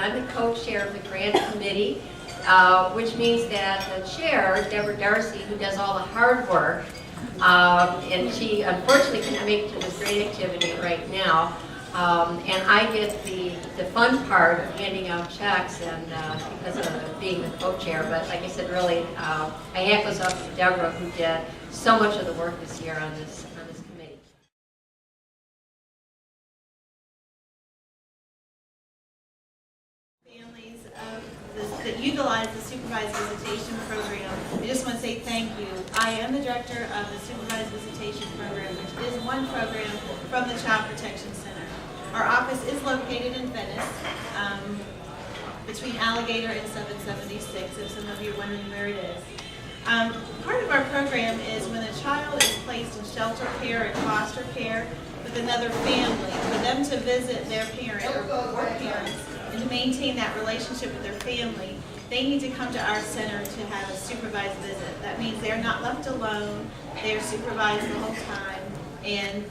I'm the co-chair of the grant committee, which means that the chair, Deborah Darcy, who does all the hard work, and she unfortunately cannot make it to this great activity right now, and I get the fun part of handing out checks, and because of being the co-chair. But like I said, really, my hat goes off to Deborah, who did so much of the work this year on this committee. Families that utilize the supervised visitation program, I just want to say thank you. I am the director of the supervised visitation program, which is one program from the Child Protection Center. Our office is located in Venice, between Alligator and 776, if some of you are wondering where it is. Part of our program is when a child is placed in shelter care and foster care with another family, for them to visit their parent or parents and to maintain that relationship with their family, they need to come to our center to have a supervised visit. That means they're not left alone, they're supervised the whole time, and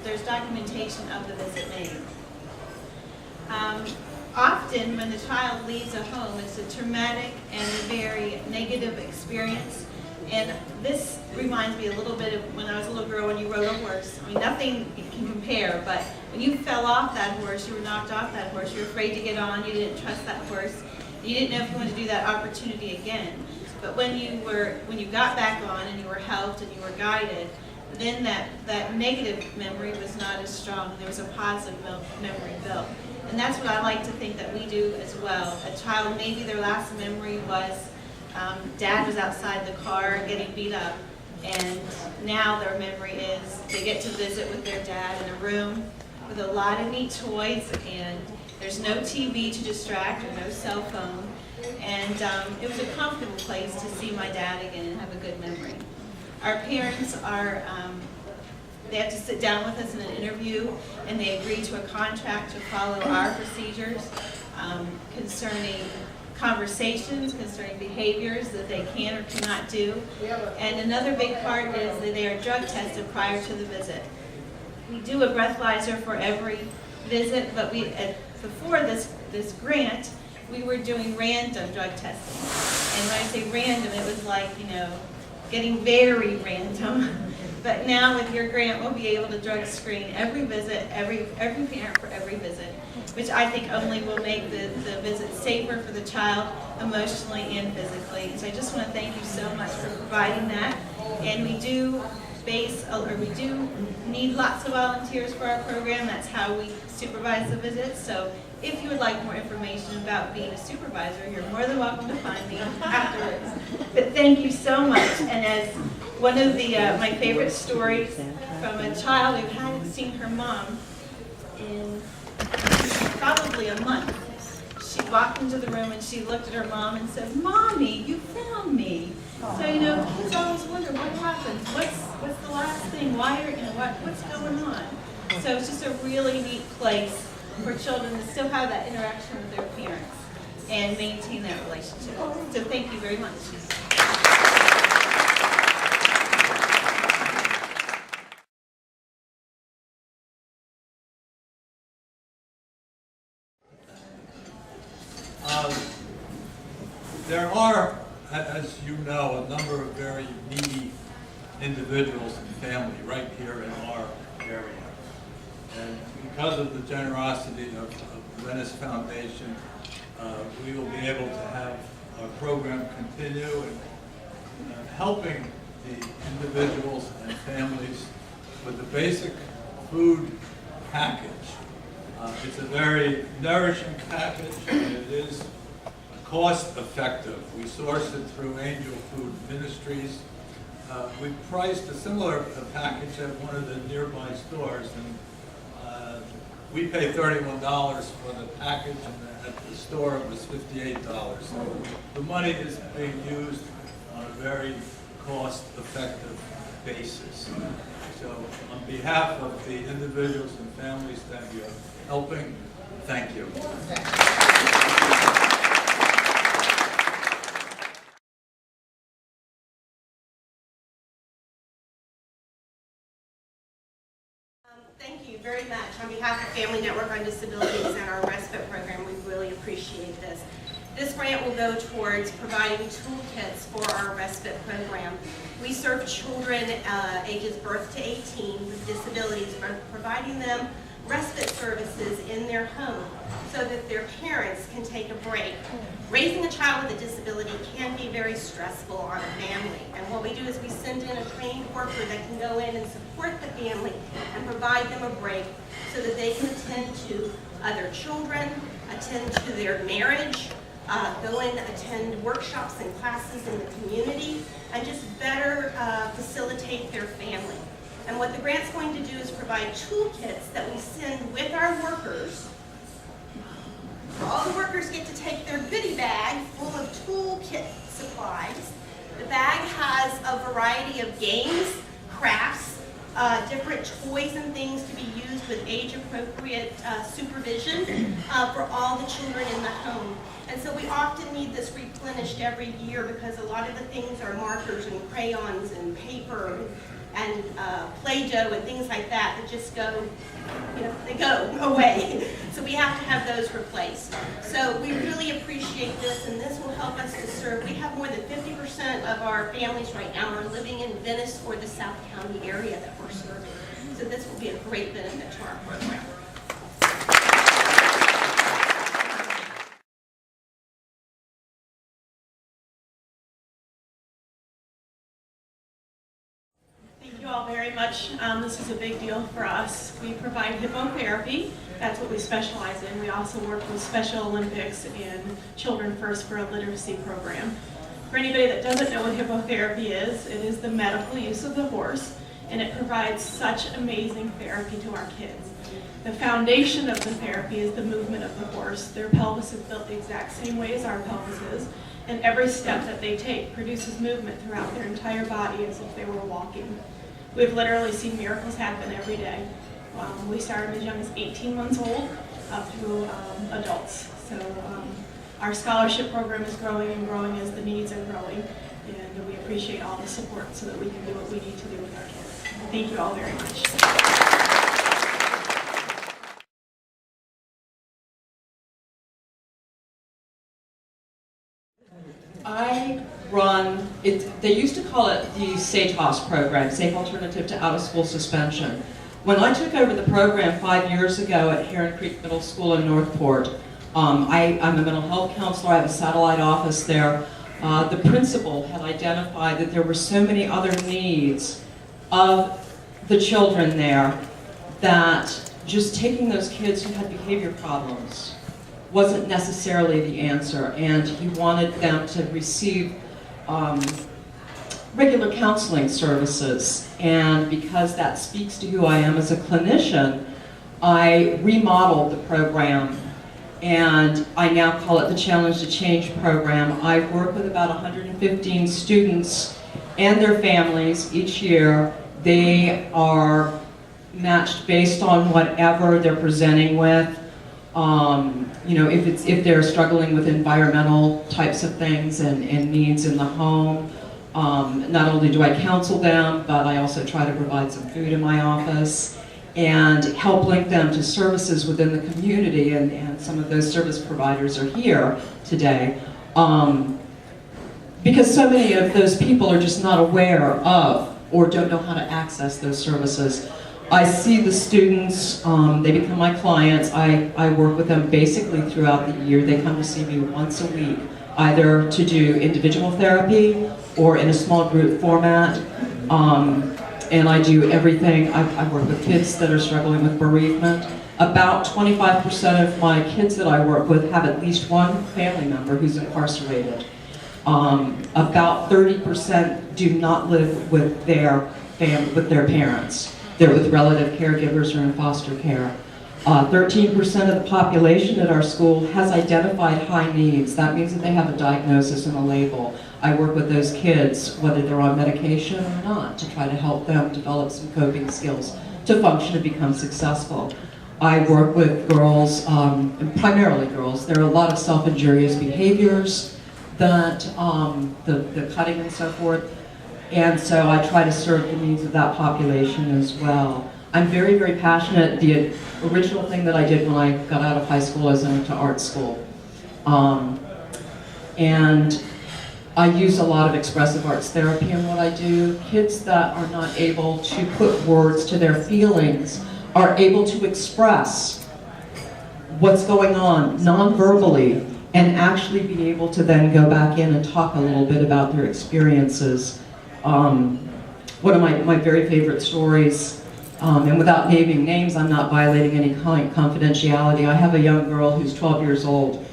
there's documentation of the visit made. Often when the child leaves a home, it's a traumatic and a very negative experience. And this reminds me a little bit of when I was a little girl, when you rode a horse. I mean, nothing can compare, but when you fell off that horse, you were knocked off that horse, you were afraid to get on, you didn't trust that horse, you didn't know if you wanted to do that opportunity again. But when you got back on and you were helped and you were guided, then that negative memory was not as strong. There was a positive memory built. And that's what I like to think that we do as well. A child, maybe their last memory was dad was outside the car getting beat up, and now their memory is they get to visit with their dad in a room with a lot of neat toys, and there's no TV to distract or no cell phone. And it was a comfortable place to see my dad again and have a good memory. Our parents are, they have to sit down with us in an interview, and they agree to a contract to follow our procedures concerning conversations, concerning behaviors that they can or cannot do. And another big part is that they are drug tested prior to the visit. We do a breathalyzer for every visit, but before this grant, we were doing random drug testing. And when I say random, it was like, getting very random. But now with your grant, we'll be able to drug screen every visit, every parent for every visit, which I think only will make the visit safer for the child emotionally and physically. So I just want to thank you so much for providing that. And we do need lots of volunteers for our program. That's how we supervise the visits. So if you would like more information about being a supervisor, you're more than welcome to find me afterwards. But thank you so much. And as one of my favorite stories from a child who hadn't seen her mom in probably a month, she walked into the room and she looked at her mom and said, "Mommy, you found me." So kids always wonder what happens. What's the last thing? Why are what's going on? So it's just a really neat place for children to still have that interaction with their parents and maintain that relationship. So thank you very much. There are, as you know, a number of very needy individuals and family right here in our area. And because of the generosity of the Venice Foundation, we will be able to have our program continue and helping the individuals and families with the basic food package. It's a very nourishing package, and it is cost effective. We source it through Angel Food Ministries. We priced a similar package at one of the nearby stores, and we pay $31 for the package, and at the store it was $58. So the money is being used on a very cost-effective basis. So on behalf of the individuals and families that you're helping, thank you. Thank you. you very much. On behalf of Family Network on Disabilities and our respite program, we really appreciate this. This grant will go towards providing toolkits for our respite program. We serve children ages birth to 18 with disabilities, providing them respite services in their home so that their parents can take a break. Raising a child with a disability can be very stressful on a family, and what we do is we send in a trained worker that can go in and support the family and provide them a break so that they can attend to other children, attend to their marriage, go in, attend workshops and classes in the community, and just better facilitate their family. And what the grant's going to do is provide toolkits that we send with our workers. All the workers get to take their goodie bag full of toolkit supplies. The bag has a variety of games, crafts, different toys and things to be used with age-appropriate supervision for all the children in the home. And so we often need this replenished every year because a lot of the things are markers and crayons and paper and Play-Doh and things like that that just go, they go away. So we have to have those replaced. So we really appreciate this, and this will help us to serve. We have more than 50% of our families right now are living in Venice or the South County area that we're serving. So this will be a great benefit to our program. Thank you all very much. This is a big deal for us. We provide hippotherapy. That's what we specialize in. We also work with Special Olympics and Children First for a literacy program. For anybody that doesn't know what hippotherapy is, it is the medical use of the horse, and it provides such amazing therapy to our kids. The foundation of the therapy is the movement of the horse. Their pelvis is built the exact same way as our pelvis is, and every step that they take produces movement throughout their entire body as if they were walking. We've literally seen miracles happen every day. We started as young as 18 months old up through adults. So our scholarship program is growing and growing as the needs are growing, and we appreciate all the support so that we can do what we need to do with our kids. Thank you all very much. I run, they used to call it the SATOS program, Safe Alternative to Out-of-School Suspension. When I took over the program 5 years ago at Heron Creek Middle School in Northport, I'm a mental health counselor, I have a satellite office there. The principal had identified that there were so many other needs of the children there that just taking those kids who had behavior problems wasn't necessarily the answer, and he wanted them to receive regular counseling services. And because that speaks to who I am as a clinician, I remodeled the program, and I now call it the Challenge to Change program. I work with about 115 students and their families each year. They are matched based on whatever they're presenting with. If they're struggling with environmental types of things and needs in the home, not only do I counsel them, but I also try to provide some food in my office and help link them to services within the community, and some of those service providers are here today. Because so many of those people are just not aware of or don't know how to access those services. I see the students, they become my clients. I work with them basically throughout the year. They come to see me once a week, either to do individual therapy or in a small group format. And I do everything. I work with kids that are struggling with bereavement. About 25% of my kids that I work with have at least one family member who's incarcerated. About 30% do not live with their parents. They're with relative caregivers or in foster care. 13% of the population at our school has identified high needs. That means that they have a diagnosis and a label. I work with those kids, whether they're on medication or not, to try to help them develop some coping skills to function and become successful. I work with girls, primarily girls. There are a lot of self-injurious behaviors, that the cutting and so forth. And so I try to serve the needs of that population as well. I'm very, very passionate. The original thing that I did when I got out of high school is I went to art school. And I use a lot of expressive arts therapy in what I do. Kids that are not able to put words to their feelings are able to express what's going on non-verbally and actually be able to then go back in and talk a little bit about their experiences. One of my very favorite stories, and without naming names, I'm not violating any confidentiality. I have a young girl who's 12 years old.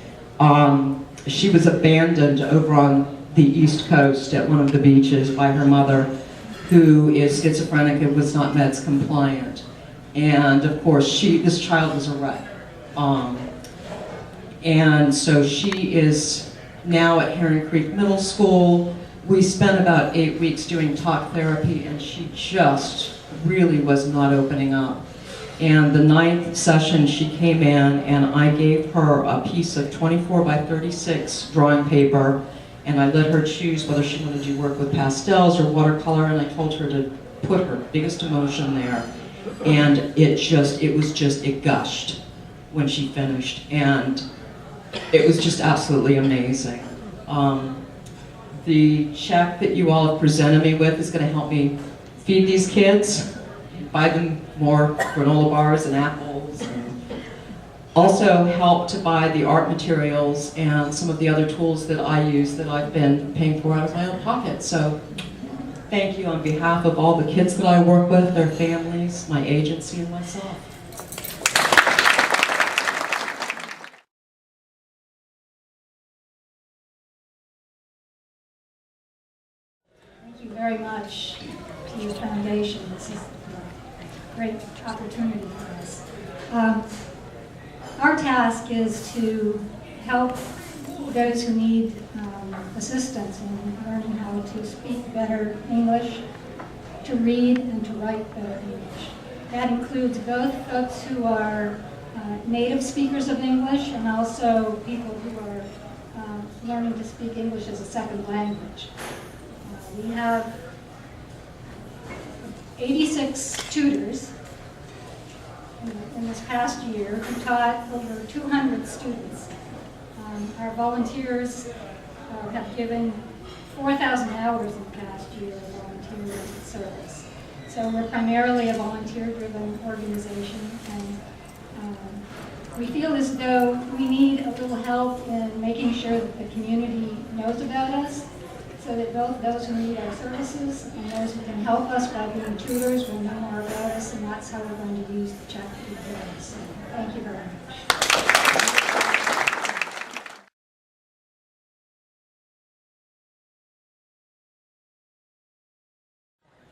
She was abandoned over on the East Coast at one of the beaches by her mother, who is schizophrenic and was not meds compliant. And of course, this child was a wreck. And so she is now at Heron Creek Middle School. We spent about 8 weeks doing talk therapy, and she just really was not opening up. And the 9th session, she came in, and I gave her a piece of 24 by 36 drawing paper, and I let her choose whether she wanted to work with pastels or watercolor, and I told her to put her biggest emotion there. And it gushed when she finished, and it was just absolutely amazing. The check that you all have presented me with is going to help me feed these kids, buy them more granola bars and apples, and also help to buy the art materials and some of the other tools that I use that I've been paying for out of my own pocket. So thank you on behalf of all the kids that I work with, their families, my agency, and myself. Thank you very much to your foundation. This is a great opportunity for us. Our task is to help those who need assistance in learning how to speak better English, to read and to write better English. That includes both folks who are native speakers of English and also people who are learning to speak English as a second language. We have 86 tutors in this past year who taught over 200 students. Our volunteers have given 4,000 hours in the past year of volunteer service. So we're primarily a volunteer-driven organization, and we feel as though we need a little help in making sure that the community knows about us, so that both those who need our services and those who can help us by being tutors will know more about us, and that's how we're going to use the check that we give. So thank you very much.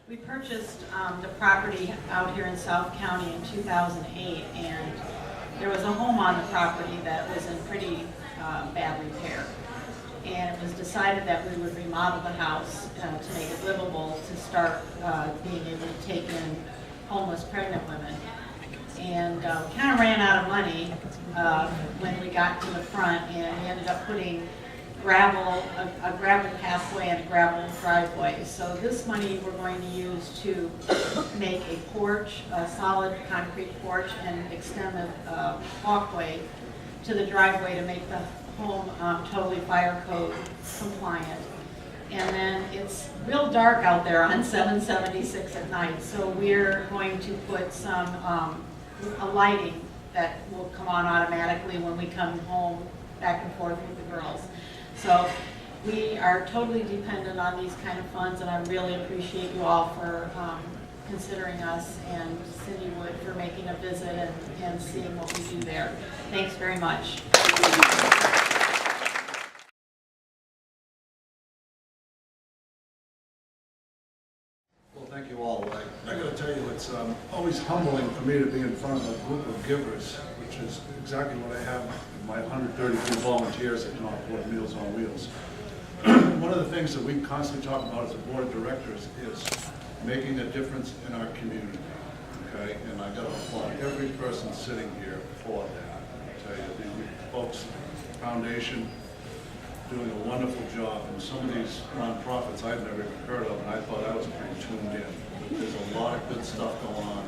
We purchased the property out here in South County in 2008, and there was a home on the property that was in pretty bad repair. And it was decided that we would remodel the house to make it livable, to start being able to take in homeless pregnant women. And we kind of ran out of money when we got to the front, and we ended up putting gravel, a gravel pathway and a gravel driveway. So this money we're going to use to make a porch, a solid concrete porch, and extend the walkway to the driveway to make the home totally fire code compliant. And then it's real dark out there on 776 at night, so we're going to put some a lighting that will come on automatically when we come home back and forth with the girls. So we are totally dependent on these kind of funds, and I really appreciate you all for considering us, and Cindy Wood for making a visit and seeing what we do there. Thanks very much. Well, thank you all. I got to tell you, it's always humbling for me to be in front of a group of givers, which is exactly what I have with my 133 volunteers at Northport Meals on Wheels. One of the things that we constantly talk about as a board of directors is making a difference in our community. Okay, and I got to applaud every person sitting here for that. I tell you, the folks, foundation, doing a wonderful job, and some of these nonprofits I've never even heard of, and I thought I was pretty tuned in. But there's a lot of good stuff going on.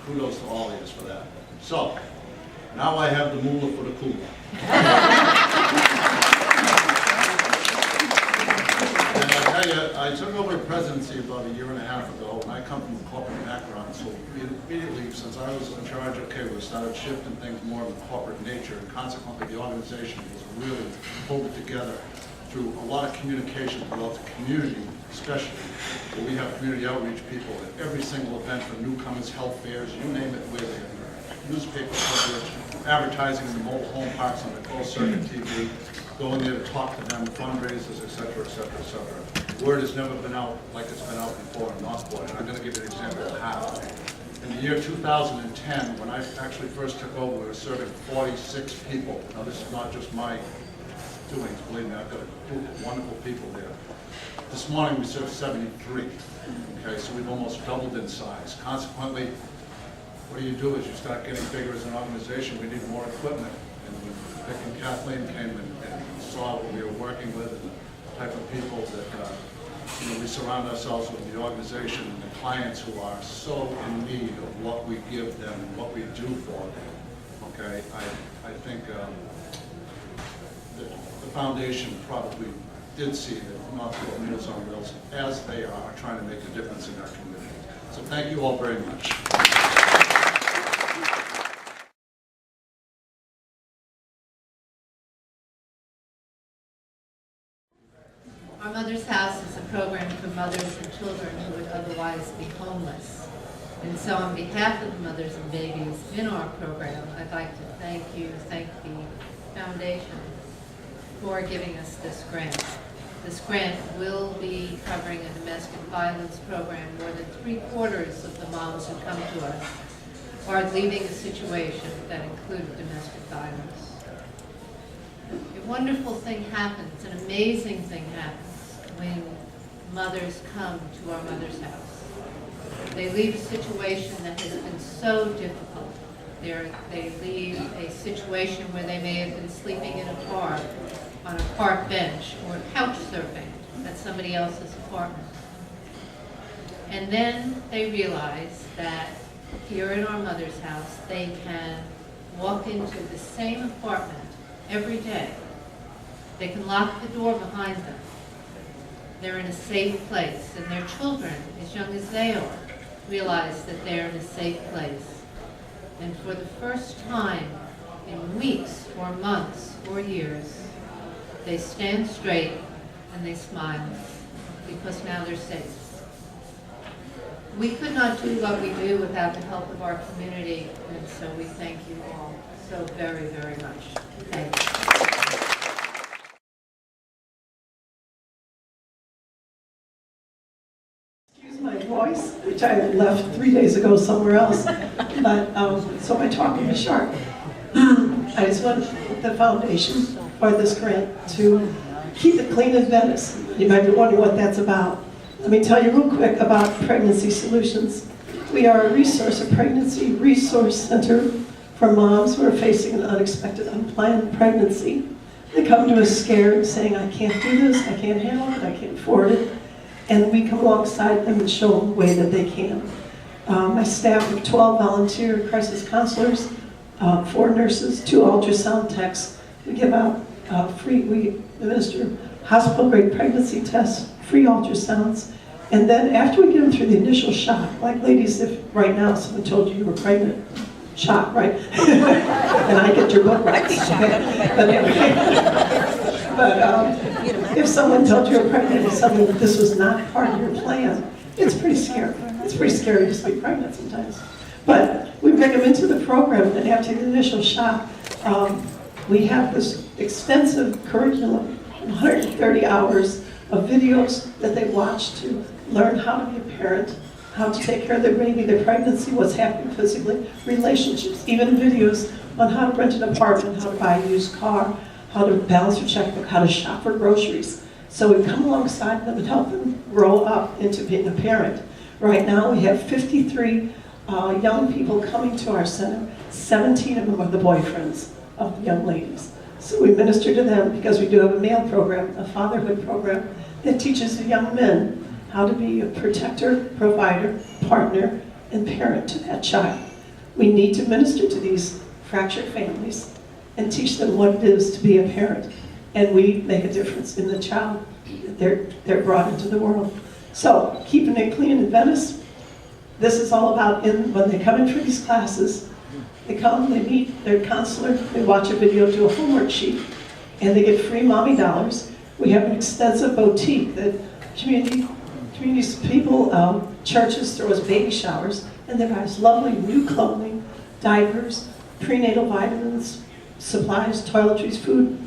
kudos to all of you for that. So, now I have the moolah for the coolah. And I tell you, I took over the presidency about a year and a half ago, and I come from a corporate background, so immediately, since I was in charge, okay, we started shifting things more of a corporate nature, and consequently, the organization was really pulled it together through a lot of communication throughout the community, especially, where we have community outreach people at every single event, from newcomers, health fairs, you name it, we're there. Newspaper coverage, advertising in the mobile home parks on the closed circuit TV, going there to talk to them, fundraisers, et cetera, et cetera, et cetera. Word has never been out like it's been out before in Northport, and I'm going to give you an example of how. In the year 2010, when I actually first took over, we were serving 46 people. Now, this is not just my doings, believe me, I've got a group of wonderful people there. This morning, we served 73. Okay, so we've almost doubled in size. Consequently, what do is you start getting bigger as an organization. We need more equipment. And when Vic and Kathleen came and saw what we were working with and the type of people that we surround ourselves with, the organization and the clients who are so in need of what we give them and what we do for them. Okay, I think the foundation probably did see that Northport Meals on Wheels, as they are trying to make a difference in our community. So thank you all very much. Our Mother's House is a program for mothers and children who would otherwise be homeless. And so on behalf of the mothers and babies in our program, I'd like to thank the foundation for giving us this grant. This grant will be covering a domestic violence program. More than 3/4 of the moms who come to us are leaving a situation that included domestic violence. A wonderful thing happens, an amazing thing happens when mothers come to our Mother's House. They leave a situation that has been so difficult. They leave a situation where they may have been sleeping in a car, on a park bench, or couch surfing at somebody else's apartment. And then they realize that here in our Mother's House, they can walk into the same apartment every day. They can lock the door behind them. They're in a safe place, and their children, as young as they are, realize that they're in a safe place. And for the first time in weeks or months or years, they stand straight and they smile, because now they're safe. We could not do what we do without the help of our community, and so we thank you all so very, very much. Thank you. Excuse my voice, which I left 3 days ago somewhere else, but so my talk will be short. I just want to thank the foundation for this grant to keep it clean in Venice. You might be wondering what that's about. Let me tell you real quick about Pregnancy Solutions. We are a pregnancy resource center for moms who are facing an unexpected, unplanned pregnancy. They come to us scared, saying, I can't do this, I can't handle it, I can't afford it. And we come alongside them and show them the way that they can. My staff of 12 volunteer crisis counselors, 4 nurses, 2 ultrasound techs. We give out we administer hospital-grade pregnancy tests, free ultrasounds, and then after we get them through the initial shock, like ladies, if right now someone told you were pregnant, shock, right? And I get your book right. But anyway, if someone told you were pregnant and something that this was not part of your plan, it's pretty scary. It's pretty scary to be pregnant sometimes. But we bring them into the program, and after the initial shock, we have this extensive curriculum, 130 hours of videos that they watch to learn how to be a parent, how to take care of their baby, their pregnancy, what's happening physically, relationships, even videos on how to rent an apartment, how to buy a used car, how to balance your checkbook, how to shop for groceries. So we come alongside them and help them grow up into being a parent. Right now we have 53 young people coming to our center. 17 of them are the boyfriends of the young ladies. So we minister to them because we do have a male program, a fatherhood program, that teaches the young men how to be a protector, provider, partner, and parent to that child. We need to minister to these fractured families and teach them what it is to be a parent. And we make a difference in the child that they're brought into the world. So, keeping it clean in Venice, this is all about when they come in for these classes, they come, they meet their counselor, they watch a video, do a homework sheet, and they get free mommy dollars. We have an extensive boutique that communities, people, churches throw us baby showers, and they buy us lovely new clothing, diapers, prenatal vitamins, supplies, toiletries, food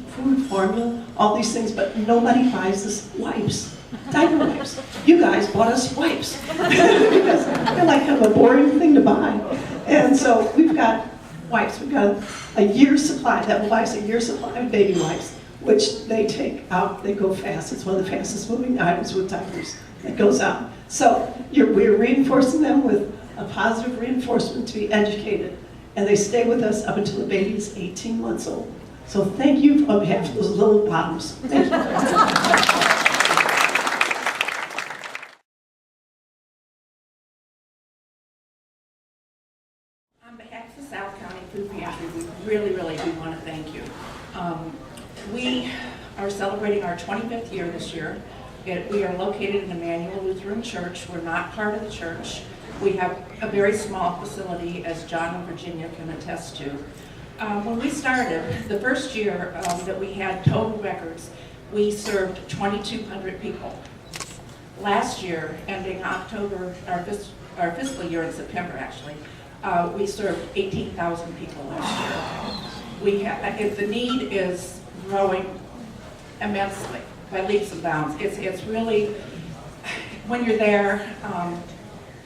formula, all these things, but nobody buys us wipes, diaper wipes. You guys bought us wipes because they're like kind of a boring thing to buy. And so we've got wipes. We've got a year's supply. That will buy us a year's supply of baby wipes, which they take out. They go fast. It's one of the fastest moving items with diapers that goes out. So we're reinforcing them with a positive reinforcement to be educated. And they stay with us up until the baby is 18 months old. So thank you on behalf of those little bottoms. Thank you. On behalf of the South County Food Pantry, we really do want to thank you. We are celebrating our 25th year this year. We are located in Emmanuel Lutheran Church. We're not part of the church. We have a very small facility, as John and Virginia can attest to. When we started, the first year that we had total records, we served 2,200 people. Last year, ending October, our fiscal year in September actually, we served 18,000 people last year. The need is growing immensely by leaps and bounds. It's really, when you're there,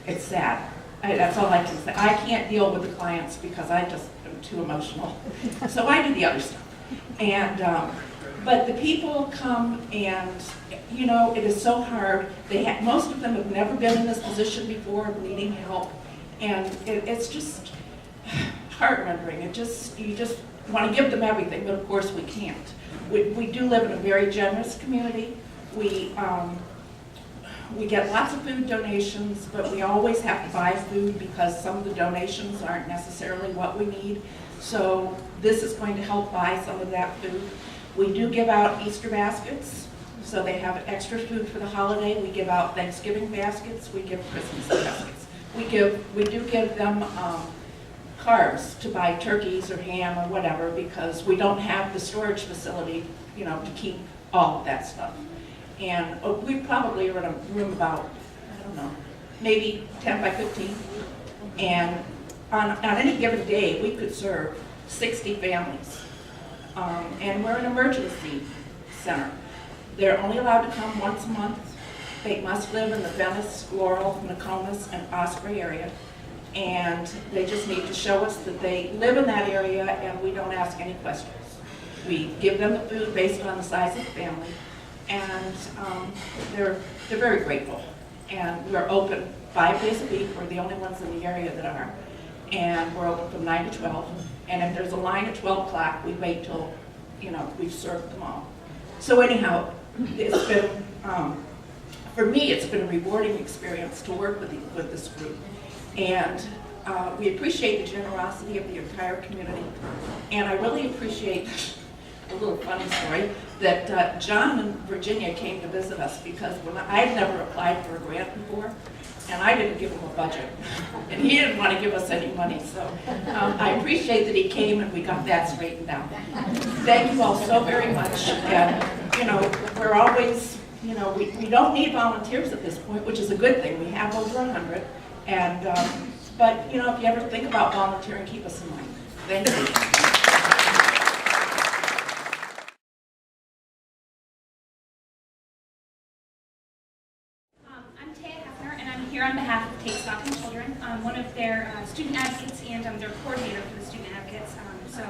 it's sad. That's all I can say. I can't deal with the clients because I just am too emotional. So I do the other stuff. And but the people come and, you know, it is so hard. Most of them have never been in this position before, needing help. And it's just heart-rendering. You just want to give them everything, but of course we can't. We do live in a very generous community. We get lots of food donations, but we always have to buy food because some of the donations aren't necessarily what we need. So this is going to help buy some of that food. We do give out Easter baskets, so they have extra food for the holiday. We give out Thanksgiving baskets. We give Christmas baskets. We do give them carbs to buy turkeys or ham or whatever because we don't have the storage facility, you know, to keep all of that stuff. And we probably are in a room about, I don't know, maybe 10 by 15. And on any given day, we could serve 60 families. And we're an emergency center. They're only allowed to come once a month. They must live in the Venice, Laurel, Nokomis, and Osprey area. And they just need to show us that they live in that area and we don't ask any questions. We give them the food based on the size of the family. And they're very grateful. And we're open 5 days a week. We're the only ones in the area that are. And we're open from 9 to 12. And if there's a line at 12 o'clock, we wait till, you know, we've served them all. So anyhow, it's been, for me, it's been a rewarding experience to work with this group. And we appreciate the generosity of the entire community. And I really appreciate a little funny story, that John and Virginia came to visit us because I'd never applied for a grant before, and I didn't give him a budget. And he didn't want to give us any money, so I appreciate that he came and we got that straightened out. Thank you all so very much. And, you know, we're always, you know, we don't need volunteers at this point, which is a good thing. We have over 100. And, but, you know, if you ever think about volunteering, keep us in mind. Thank you. Here on behalf of Take Stock in Children. I'm one of their student advocates and I'm their coordinator for the student advocates. So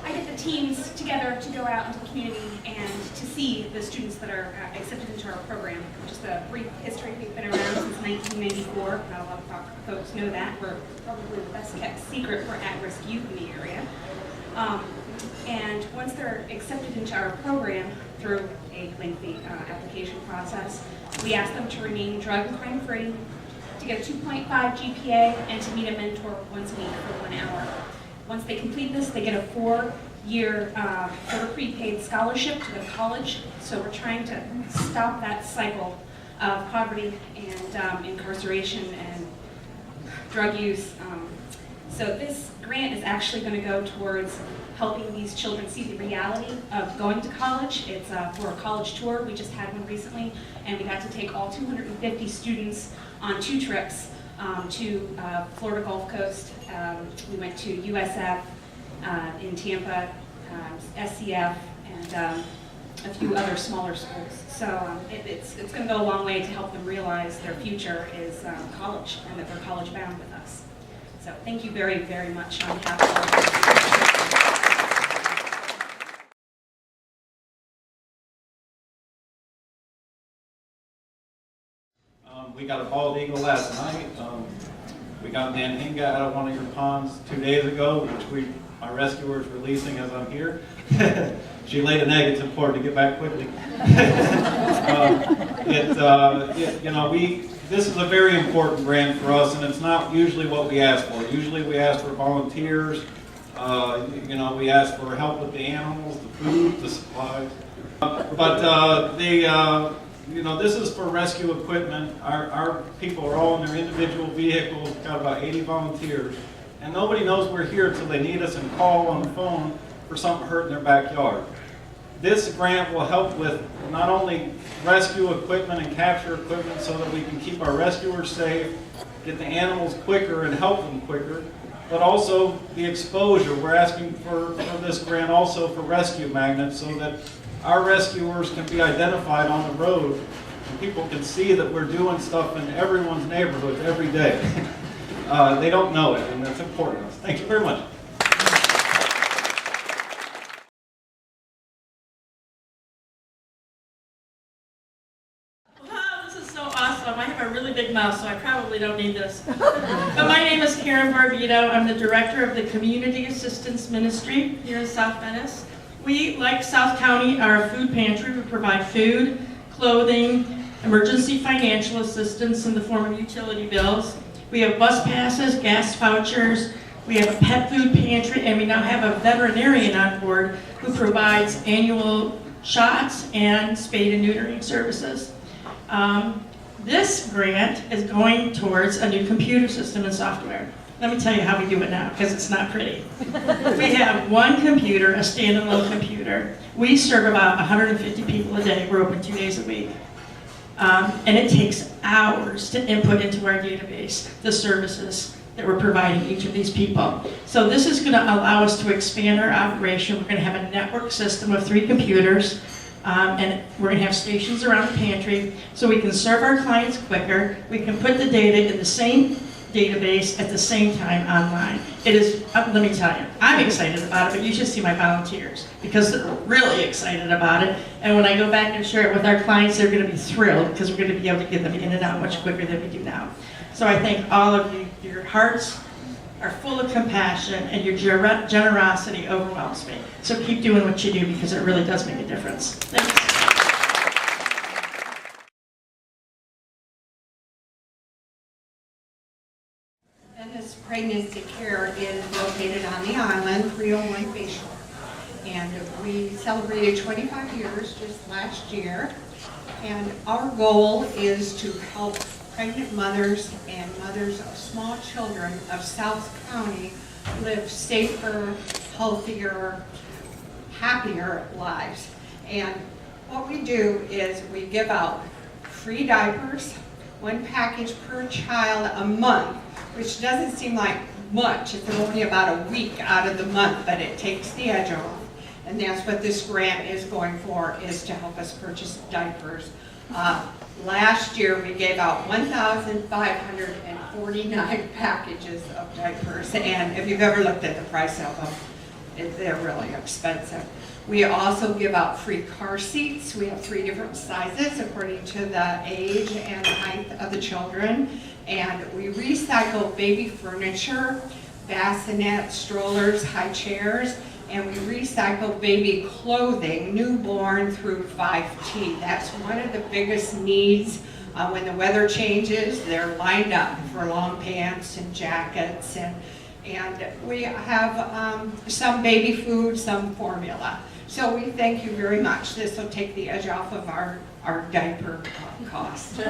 I get the teams together to go out into the community and to see the students that are accepted into our program. Just a brief history, we've been around since 1994. Not a lot of folks know that. We're probably the best kept secret for at-risk youth in the area. And once they're accepted into our program through a lengthy application process, we ask them to remain drug and crime free, to get a 2.5 GPA and to meet a mentor once a week for 1 hour. Once they complete this, they get a 4-year sort of prepaid scholarship to go to college. So we're trying to stop that cycle of poverty and incarceration and drug use. So this grant is actually going to go towards helping these children see the reality of going to college. It's for a college tour. We just had one recently, and we got to take all 250 students on 2 trips to Florida Gulf Coast. We went to USF in Tampa, SCF, and a few other smaller schools. So it's going to go a long way to help them realize their future is college and that they're college bound with us. So thank you very, very much on behalf of we got a bald eagle last night. We got Nanhinga out of one of your ponds 2 days ago, which my rescuer is releasing as I'm here. She laid an egg. It's important to get back quickly. This is a very important grant for us, and it's not usually what we ask for. Usually we ask for volunteers. We ask for help with the animals, the food, the supplies. This is for rescue equipment. Our people are all in their individual vehicles. We've got about 80 volunteers. And nobody knows we're here until they need us and call on the phone for something hurt in their backyard. This grant will help with not only rescue equipment and capture equipment so that we can keep our rescuers safe, get the animals quicker and help them quicker, but also the exposure. We're asking for this grant also for rescue magnets so that our rescuers can be identified on the road and people can see that we're doing stuff in everyone's neighborhood every day. They don't know it, and that's important to us. Thank you very much. Wow, this is so awesome. I have a really big mouth, so I probably don't need this. But my name is Karen Barbito. I'm the director of the Community Assistance Ministry here in South Venice. We, like South County, are a food pantry. We provide food, clothing, emergency financial assistance in the form of utility bills. We have bus passes, gas vouchers. We have a pet food pantry, and we now have a veterinarian on board who provides annual shots and spay and neutering services. This grant is going towards a new computer system and software. Let me tell you how we do it now, because it's not pretty. We have one computer, a standalone computer. We serve about 150 people a day. We're open 2 days a week. And it takes hours to input into our database the services that we're providing each of these people. So this is going to allow us to expand our operation. We're going to have a network system of 3 computers, and we're going to have stations around the pantry so we can serve our clients quicker. We can put the data in the same database at the same time online. It is, let me tell you, I'm excited about it, but you should see my volunteers because they're really excited about it. And when I go back and share it with our clients, they're going to be thrilled because we're going to be able to get them in and out much quicker than we do now. So I thank all of you. Your hearts are full of compassion and your generosity overwhelms me. So keep doing what you do because it really does make a difference. Thanks. Venice Pregnancy Care is located on the island, 301 Bayshore. And we celebrated 25 years just last year. And our goal is to help pregnant mothers and mothers of small children of South County live safer, healthier, happier lives. And what we do is we give out free diapers, 1 package per child a month, which doesn't seem like much. It's only about a week out of the month, but it takes the edge off. And that's what this grant is going for, is to help us purchase diapers. Last year, we gave out 1,549 packages of diapers, and if you've ever looked at the price of them, they're really expensive. We also give out free car seats. We have 3 different sizes according to the age and height of the children. And we recycle baby furniture, bassinets, strollers, high chairs, and we recycle baby clothing, newborn through 5T. That's one of the biggest needs When the weather changes, they're lined up for long pants and jackets, and we have some baby food, some formula. So we thank you very much. This will take the edge off of our diaper cost.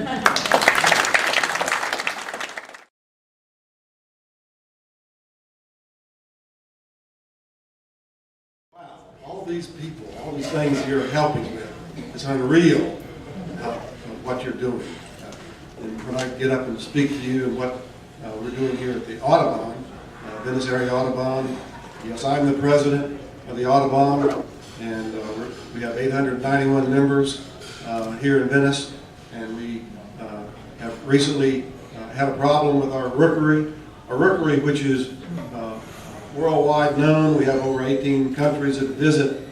All these people, all these things you're helping with, it's unreal what you're doing. And when I get up and speak to you and what we're doing here at the Audubon, Venice Area Audubon, yes, I'm the president of the Audubon, and we have 891 members here in Venice, and we have recently had a problem with our rookery, which is worldwide known. We have over 18 countries that visit.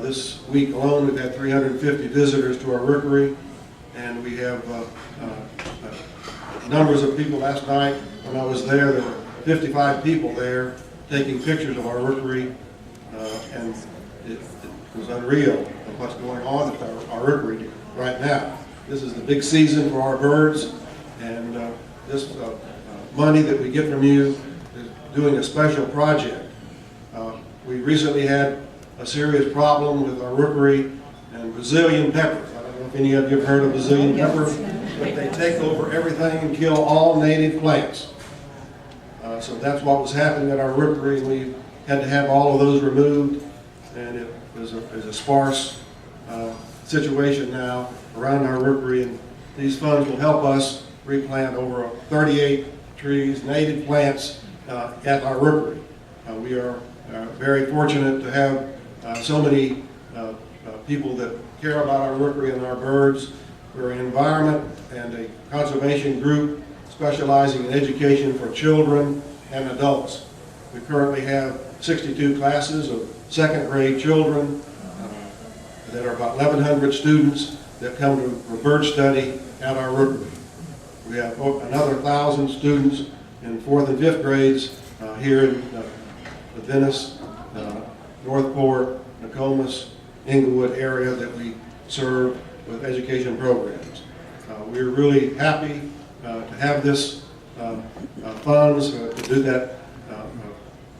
This week alone, we've had 350 visitors to our rookery, and we have numbers of people. Last night when I was there were 55 people there taking pictures of our rookery, and it was unreal of what's going on at our rookery right now. This is the big season for our birds, and this money that we get from you is doing a special project. We recently had a serious problem with our rookery and Brazilian peppers. I don't know if any of you have heard of Brazilian peppers, but they take over everything and kill all native plants. So that's what was happening at our rookery, and we had to have all of those removed, and it was a sparse situation now around our rookery, and these funds will help us replant over 38 trees, native plants, at our rookery. We are very fortunate to have so many people that care about our rookery and our birds. We're an environment and a conservation group specializing in education for children and adults. We currently have 62 classes of second grade children that are about 1,100 students that come to for bird study at our rookery. We have another 1,000 students in 4th and 5th grades here in the Venice, Northport, Nokomis, Inglewood area that we serve with education programs. We're really happy to have this funds to do that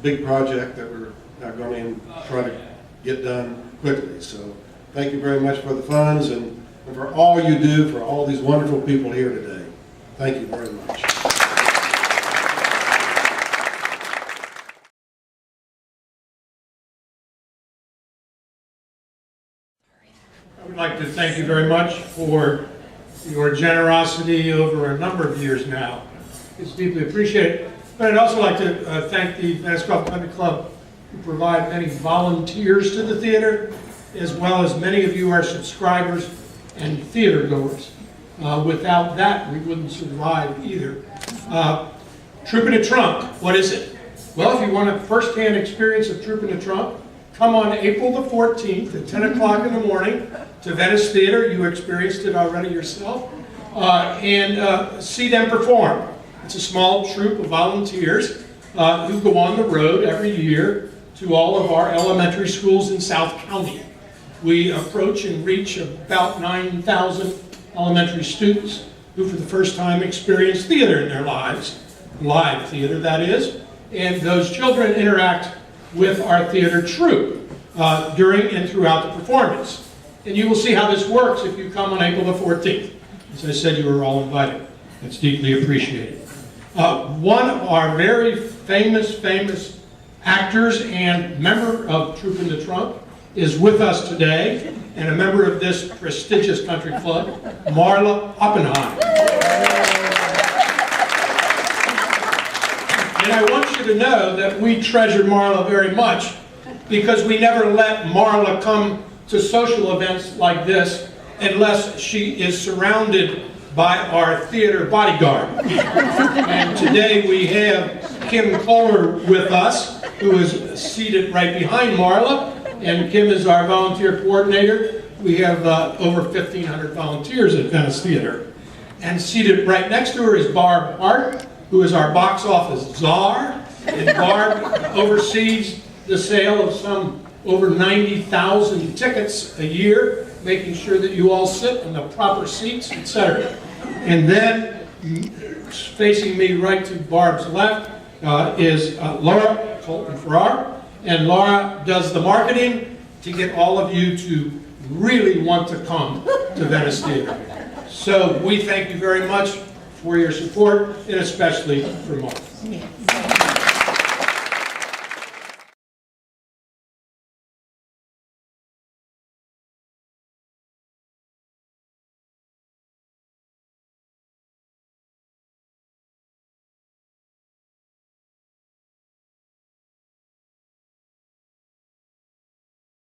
big project that we're going to try to get done quickly. So thank you very much for the funds and for all you do for all these wonderful people here today. Thank you very much. I would like to thank you very much for your generosity over a number of years now. It's deeply appreciated. But I'd also like to thank the Venice Country Club, who provide many volunteers to the theater, as well as many of you are subscribers and theater goers. Without that, we wouldn't survive either. Trooping a Trunk, what is it? Well, if you want a first-hand experience of Trooping a Trunk, come on April the 14th at 10 o'clock in the morning to Venice Theater. You experienced it already yourself. And see them perform. It's a small troop of volunteers who go on the road every year to all of our elementary schools in South County. We approach and reach about 9,000 elementary students who for the first time experience theater in their lives, live theater that is, and those children interact with our theater troupe during and throughout the performance. And you will see how this works if you come on April the 14th. As I said, you are all invited. It's deeply appreciated. One of our very famous actors and member of Trooping the Trunk is with us today, and a member of this prestigious country club, Marla Oppenheim. And I want you to know that we treasure Marla very much because we never let Marla come to social events like this unless she is surrounded by our theater bodyguard. And today we have Kim Kohler with us, who is seated right behind Marla, and Kim is our volunteer coordinator. We have over 1,500 volunteers at Venice Theater. And seated right next to her is Barb Hart, who is our box office czar, and Barb oversees the sale of some over 90,000 tickets a year, making sure that you all sit in the proper seats, etc. And then, facing me right to Barb's left, is Laura Colton-Farrar. And Laura does the marketing to get all of you to really want to come to Venice Theater. So we thank you very much for your support, and especially for Mark.